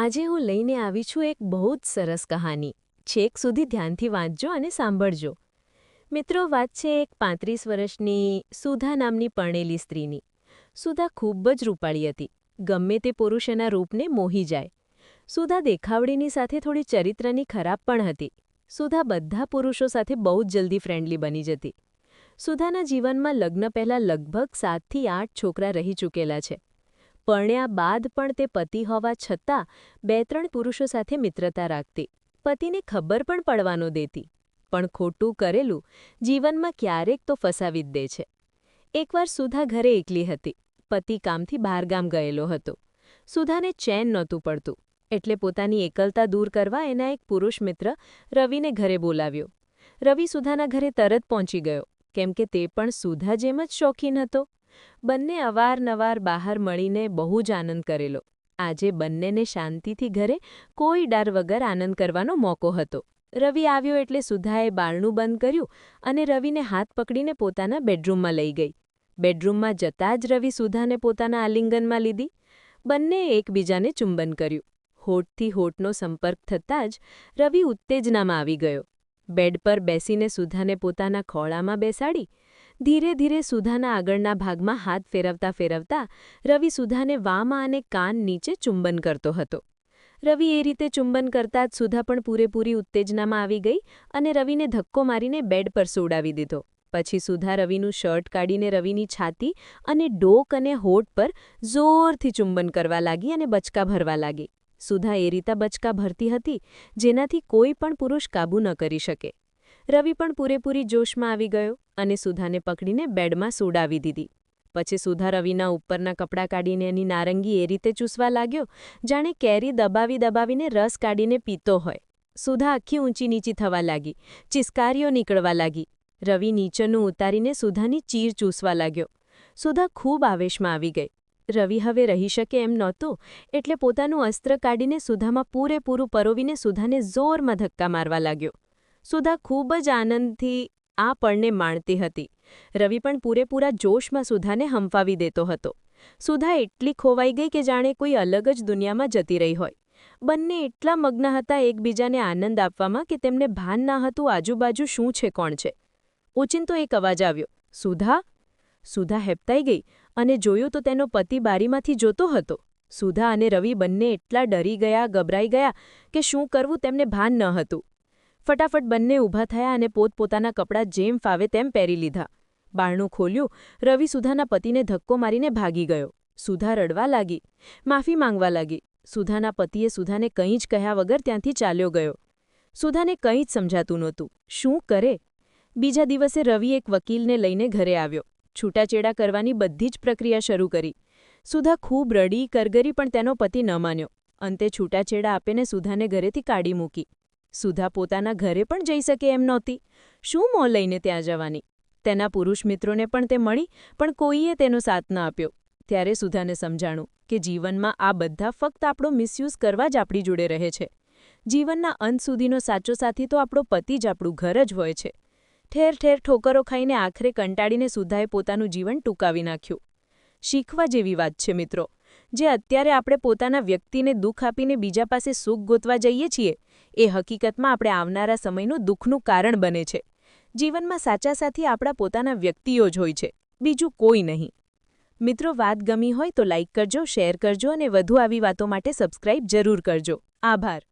આજે હું લઈને આવી છું એક બહુ જ સરસ કહાની. છેક સુધી ધ્યાનથી વાંચજો અને સાંભળજો. મિત્રો, વાત છે એક 35 વર્ષની સુધા નામની પરણેલી સ્ત્રીની. સુધા ખૂબ જ રૂપાળી હતી. ગમે તે પુરુષ એના રૂપને મોહી જાય. સુધા દેખાવડીની સાથે થોડી ચરિત્રની ખરાબ પણ હતી. સુધા બધા પુરુષો સાથે બહુ જ જલ્દી ફ્રેન્ડલી બની જતી. સુધાના જીવનમાં લગ્ન પહેલાં લગભગ 7 થી 8 છોકરા રહી ચૂકેલા છે. પરણ્યા બાદ પણ તે પતિ હોવા છતાં 2-3 પુરુષો સાથે મિત્રતા રાખતી. પતિને ખબર પણ પડવા ન દેતી. પણ ખોટું કરેલું જીવનમાં ક્યારેક તો ફસાવી જ દે છે. એકવાર સુધા ઘરે એકલી હતી. પતિ કામથી બહારગામ ગયેલો હતો. સુધાને ચેન નહોતું પડતું, એટલે પોતાની એકલતા દૂર કરવા એના એક પુરુષ મિત્ર રવિને ઘરે બોલાવ્યો. રવિ સુધાના ઘરે તરત પહોંચી ગયો, કેમ કે તે પણ સુધા જેમ જ શોખીન હતો. બંને અવારનવાર બહાર મળીને બહુ જ આનંદ કરેલો. આજે બંનેને શાંતિથી ઘરે કોઈ ડર વગર આનંદ કરવાનો મોકો હતો. રવિ આવ્યો એટલે સુધાએ બારણું બંધ કર્યું અને રવિને હાથ પકડીને પોતાના બેડરૂમમાં લઈ ગઈ. બેડરૂમમાં જતાં જ રવિ સુધાને પોતાના આલિંગનમાં લીધી. બંનેએ એકબીજાને ચુંબન કર્યું. હોઠથી હોઠનો સંપર્ક થતાં જ રવિ ઉત્તેજનામાં આવી ગયો. બેડ પર બેસીને સુધાને પોતાના ખોળામાં બેસાડી ધીરે ધીરે સુધાના આગળના ભાગમાં હાથ ફેરવતા ફેરવતા રવિ સુધાને વામાં અને કાન નીચે ચુંબન કરતો હતો. રવિ એ રીતે ચુંબન કરતા જ સુધા પણ પૂરેપૂરી ઉત્તેજનામાં આવી ગઈ અને રવિને ધક્કો મારીને બેડ પર સુવડાવી દીધો. પછી સુધા રવિનું શર્ટ કાઢીને રવિની છાતી અને ડોક અને હોઠ પર જોરથી ચુંબન કરવા લાગી અને બચકા ભરવા લાગી. સુધા એ રીતે બચકા ભરતી હતી જેનાથી કોઈ પણ પુરુષ કાબૂ ન કરી શકે. રવિ પણ પૂરેપૂરી જોશમાં આવી ગયો અને સુધાને પકડીને બેડમાં સુવડાવી દીધી. પછી સુધા રવિના ઉપરના કપડાં કાઢીને એની નારંગી એ રીતે ચૂસવા લાગ્યો જાણે કેરી દબાવી દબાવીને રસ કાઢીને પીતો હોય. સુધા આખી ઊંચી નીચી થવા લાગી. ચિસ્કારીઓ નીકળવા લાગી. રવિ નીચેનું ઉતારીને સુધાની ચીર ચૂસવા લાગ્યો. સુધા ખૂબ આવેશમાં આવી ગઈ. રવિ હવે રહી શકે એમ નહોતું, એટલે પોતાનું અસ્ત્ર કાઢીને સુધામાં પૂરેપૂરું પરોવીને સુધાને જોરમાં ધક્કા મારવા લાગ્યો. સુધા ખૂબ જ આનંદથી આ પળને માણતી હતી. રવિ પણ પૂરેપૂરા જોશમાં સુધાને હંફાવી દેતો હતો. સુધા એટલી ખોવાઈ ગઈ કે જાણે કોઈ અલગ જ દુનિયામાં જતી રહી હોય. બંને એટલા મગ્ન હતા એકબીજાને આનંદ આપવામાં કે તેમને ભાન ના હતું આજુબાજુ શું છે કોણ છે. ઓચિંતો એક અવાજ આવ્યો, "સુધા?" સુધા હેબતાઈ ગઈ અને જોયું તો તેનો પતિ બારીમાંથી જોતો હતો. સુધા અને રવિ બંને એટલા ડરી ગયા, ગભરાઈ ગયા કે શું કરવું તેમને ભાન ન હતું. ફટાફટ બંને ઊભા થયા અને પોતપોતાના કપડાં જેમ ફાવે તેમ પહેરી લીધા. બારણું ખોલ્યું. રવિ સુધાના પતિને ધક્કો મારીને ભાગી ગયો. સુધા રડવા લાગી, માફી માંગવા લાગી. સુધાના પતિએ સુધાને કંઈ જ કહ્યા વગર ત્યાંથી ચાલ્યો ગયો. સુધાને કંઈ જ સમજાતું નહોતું. શું કરે? બીજા દિવસે રવિ એક વકીલને લઈને ઘરે આવ્યો. છૂટાછેડા કરવાની બધી જ પ્રક્રિયા શરૂ કરી. સુધા ખૂબ રડી કરગરી પણ તેનો પતિ ન માન્યો. અંતે છૂટાછેડા આપીને સુધાને ઘરેથી કાઢી મૂકી. સુધા પોતાના ઘરે પણ જઈ શકે એમ નહોતી. શું મોં લઈને ત્યાં જવાની? તેના પુરુષ મિત્રોને પણ તે મળી, પણ કોઈએ તેનો સાથ ન આપ્યો. ત્યારે સુધાને સમજાણું કે જીવનમાં આ બધા ફક્ત આપણો મિસયુઝ કરવા જ આપણી જોડે રહે છે. જીવનના અંત સુધીનો સાચો સાથી તો આપણો પતિ જ આપણું ઘર જ હોય છે. ઠેર ઠેર ઠોકરો ખાઈને આખરે કંટાળીને સુધાએ પોતાનું જીવન ટૂંકાવી નાખ્યું. શીખવા જેવી વાત છે મિત્રો. જે અત્યારે આપણે પોતાના વ્યક્તિને દુઃખ આપીને બીજા પાસે સુખ ગોતવા જઈએ છીએ, એ હકીકતમાં આપણે આવનારા સમયનું દુઃખનું કારણ બને છે. જીવનમાં સાચા સાથી આપણા પોતાના વ્યક્તિઓ જ હોય છે, બીજું કોઈ નહીં. મિત્રો, વાત ગમી હોય તો લાઇક કરજો, શેર કરજો અને વધુ આવી વાતો માટે સબસ્ક્રાઇબ જરૂર કરજો. આભાર.